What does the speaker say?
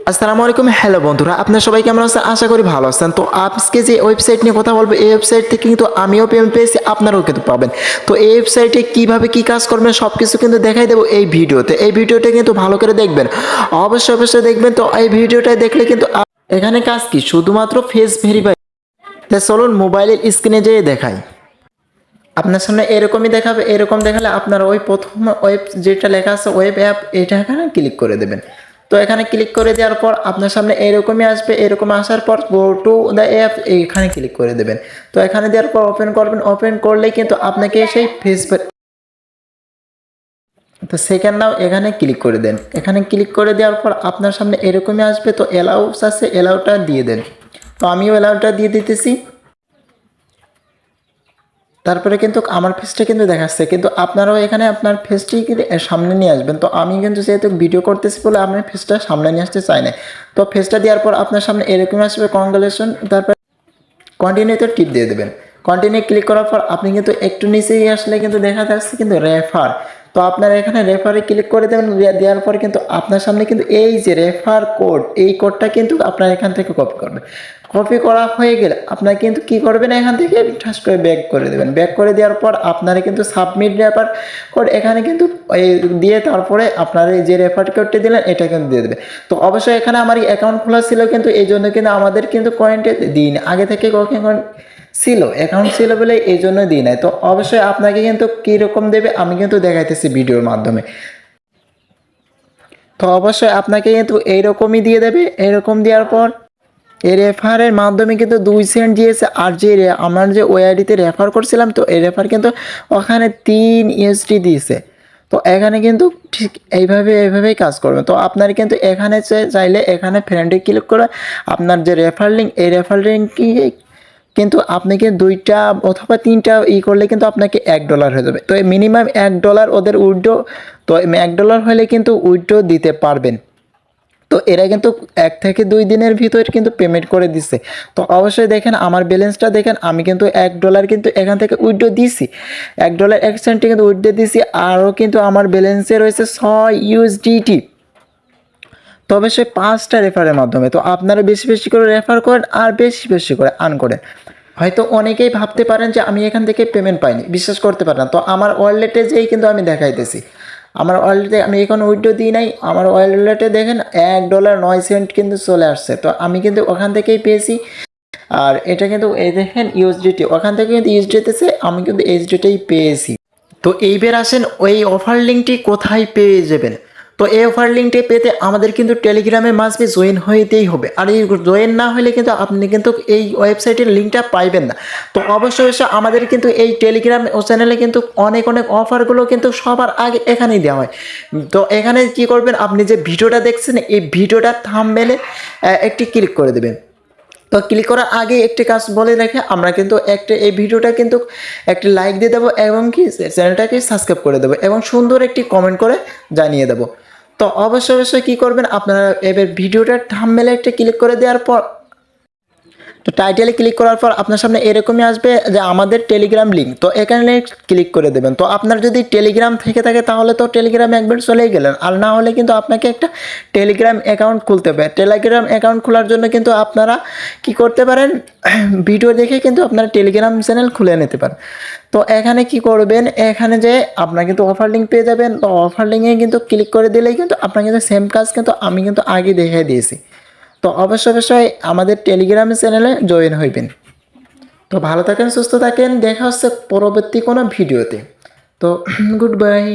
আসসালামু আলাইকুম। হ্যালো বন্ধুরা, আপনারা সবাই কেমন আছেন? আশা করি ভালো আছেন। তো আজকে যে ওয়েবসাইট নিয়ে কথা বলবো, এই ওয়েবসাইট থেকে কিন্তু আমিও পেমেন্ট পেয়েছি, আপনারাও কিন্তু পাবেন। তো এই ওয়েবসাইটে কিভাবে কি কাজ করবেন সব কিছু কিন্তু দেখাই দেবো এই ভিডিওতে। এই ভিডিওটা কিন্তু ভালো করে দেখবেন, অবশ্যই দেখবেন। তো এই ভিডিওটা দেখলে কিন্তু এখানে কাজ কি, শুধুমাত্র ফেস ভেরিফাই। চলুন মোবাইলের স্ক্রিনে যেয়ে দেখাই। আপনার সামনে এরকমই দেখাবে, এরকম দেখালে আপনার ওই প্রথম ওয়েব যেটা লেখা আছে ওয়েব অ্যাপ, এটা এখানে ক্লিক করে দেবেন। তো এখানে ক্লিক করে দেওয়ার পর আপনার সামনে এরকমই আসবে। এরকম আসার পর গো টু দ্য অ্যাপ, এইখানে ক্লিক করে দেবেন। তো এখানে দেওয়ার পর ওপেন করবেন। ওপেন করলেই কিন্তু আপনাকে সেই ফেসবুক, তো সেকেন্ড নাও এখানে ক্লিক করে দেন। এখানে ক্লিক করে দেওয়ার পর আপনার সামনে এরকমই আসবে। তো অ্যালাউস আছে, অ্যালাউটা দিয়ে দেন। তো আমিও অ্যালাউটা দিয়ে দিতেছি। তারপরে কিন্তু আমার ফেসটা কিন্তু দেখাচ্ছে, কিন্তু আপনারাও এখানে আপনার ফেসটি কিন্তু সামনে নিয়ে আসবেন। তো আমি কিন্তু যেহেতু ভিডিও করতেছি বলে আমি ফেসটা সামনে নিয়ে আসতে চাই না। তো ফেসটা দেওয়ার পর আপনার সামনে এরকম আসবে কংগ্রেচুলেশন, তারপর কন্টিনিউতে টিপ দিয়ে দেবেন। কন্টিনিউ ক্লিক করার পর আপনি কিন্তু একটু নিচেই আসলে কিন্তু দেখা যাচ্ছে কিন্তু রেফার। তো আপনারা এখানে রেফারে ক্লিক করে দেবেন। দেওয়ার পর কিন্তু আপনার সামনে কিন্তু এই যে রেফার কোড, এই কোডটা কিন্তু আপনার এখান থেকে কপি করবেন। কপি করা হয়ে গেলে আপনার কিন্তু কি করবেন, এখান থেকে ঠাস করে ব্যাক করে দেবেন। ব্যাক করে দেওয়ার পর আপনারা কিন্তু সাবমিট রেফার কোড এখানে কিন্তু এই দিয়ে তারপরে আপনার এই যে রেফার কোডটি দিলেন এটা কিন্তু দিয়ে দেবে। তো অবশ্যই এখানে আমার অ্যাকাউন্ট খোলা ছিল, কিন্তু এই জন্য কিন্তু আমাদের কিন্তু কয়েনটা দিই না আগে থেকে। কখন ছিল অ্যাকাউন্ট ছিল বলে এই জন্য দিই নাই। তো অবশ্যই আপনাকে কিন্তু কীরকম দেবে আমি কিন্তু দেখাইতেছি ভিডিওর মাধ্যমে। তো অবশ্যই আপনাকে কিন্তু এইরকমই দিয়ে দেবে। এরকম দেওয়ার পর এই রেফারের মাধ্যমে কিন্তু 2 সেন্ট দিয়েছে। আর যে আমার যে ওআইডিতে রেফার করছিলাম, তো এই রেফার কিন্তু ওখানে 3 USD দিয়েছে। তো এখানে কিন্তু ঠিক এইভাবেই কাজ করবে। তো আপনার কিন্তু এখানে চাইলে এখানে ফ্রেন্ডে ক্লিক করে আপনার যে রেফার লিঙ্ক, এই রেফার লিঙ্কই কিন্তু আপনাকে 2টা অথবা 3টা করলে কিন্তু আপনাকে $1 হয়ে যাবে। তো মিনিমাম $1 ওদের উইথড্র, তো $1 হলে কিন্তু উইথড্র দিতে পারবেন। তো এরা কিন্তু 1 থেকে 2 দিনের ভিতর কিন্তু পেমেন্ট করে দিচ্ছে। তো অবশ্যই দেখেন আমার ব্যালেন্সটা দেখেন, আমি কিন্তু $1 কিন্তু এখান থেকে উইথড্র দিছি। $1 কিন্তু উইথড্র দিছি। আরও কিন্তু আমার ব্যালেন্সে রয়েছে 6 USDT। তবে সে 5টা রেফারের মাধ্যমে। তো আপনারা বেশি করে রেফার করেন আর বেশি করে আর্ন করেন। হয়তো অনেকেই ভাবতে পারেন যে আমি এখান থেকে পেমেন্ট পাইনি, বিশ্বাস করতে পারেন না। তো আমার ওয়ালেটে যেই কিন্তু আমি দেখাইতেছি, আমার ওয়ালেটে আমি এখন উইথড্র দিই নাই। আমার ওয়ালেটে দেখেন $1.09 কিন্তু চলে আসছে। তো আমি কিন্তু ওখান থেকেই পেয়েছি। আর এটা কিন্তু এই দেখেন ইউএসডিটি, ওখান থেকে কিন্তু ইউএসডিতেছে, আমি কিন্তু এইচডিটাই পেয়েছি। তো এইবার আসেন ওই অফার লিঙ্কটি কোথায় পেয়ে যাবেন। তো এই অফার লিঙ্কটি পেতে আমাদের কিন্তু টেলিগ্রামে মাসবে জয়েন হইতেই হবে। আর এই জয়েন না হলে কিন্তু আপনি কিন্তু এই ওয়েবসাইটের লিঙ্কটা পাইবেন না। তো অবশ্যই আমাদের কিন্তু এই টেলিগ্রাম ও চ্যানেলে কিন্তু অনেক অফারগুলো কিন্তু সবার আগে এখানেই দেওয়া হয়। তো এখানে কি করবেন, আপনি যে ভিডিওটা দেখছেন এই ভিডিওটার থাম্বনেলে একটি ক্লিক করে দেবেন। তো ক্লিক করার আগে একটি কাজ বলে রেখে আমরা কিন্তু এই ভিডিওটা কিন্তু একটি লাইক দিয়ে দেবো এবং কি চ্যানেলটাকে সাবস্ক্রাইব করে দেবো এবং সুন্দর একটি কমেন্ট করে জানিয়ে দেবো। তো অবশ্যই কী করবেন, আপনারা এবার ভিডিওটার থাম্বনেলে একটা ক্লিক করে দেওয়ার পর, তো টাইটেলে ক্লিক করার পর আপনার সামনে এরকমই আসবে যে আমাদের টেলিগ্রাম লিঙ্ক। তো এখানে ক্লিক করে দেবেন। তো আপনার যদি টেলিগ্রাম থেকে থাকে তাহলে তো টেলিগ্রামে একবার চলেই গেলেন, আর না হলে কিন্তু আপনাকে একটা টেলিগ্রাম অ্যাকাউন্ট খুলতে হবে। টেলিগ্রাম অ্যাকাউন্ট খোলার জন্য কিন্তু আপনারা কি করতে পারেন, ভিডিও দেখে কিন্তু আপনারা টেলিগ্রাম চ্যানেল খুলে নিতে পারেন। তো এখানে কি করবেন, এখানে যে আপনার কিন্তু অফার লিঙ্ক পেয়ে যাবেন। তো অফার লিঙ্কে কিন্তু ক্লিক করে দিলেই কিন্তু আপনার কিন্তু সেম কাজ কিন্তু আমি কিন্তু আগে দেখিয়ে দিয়েছি। তো অবশ্যই আমাদের টেলিগ্রাম চ্যানেলে জয়েন হইবেন। তো ভালো থাকেন, সুস্থ থাকেন, দেখা হচ্ছে পরবর্তী কোনো ভিডিওতে। তো গুড বাই।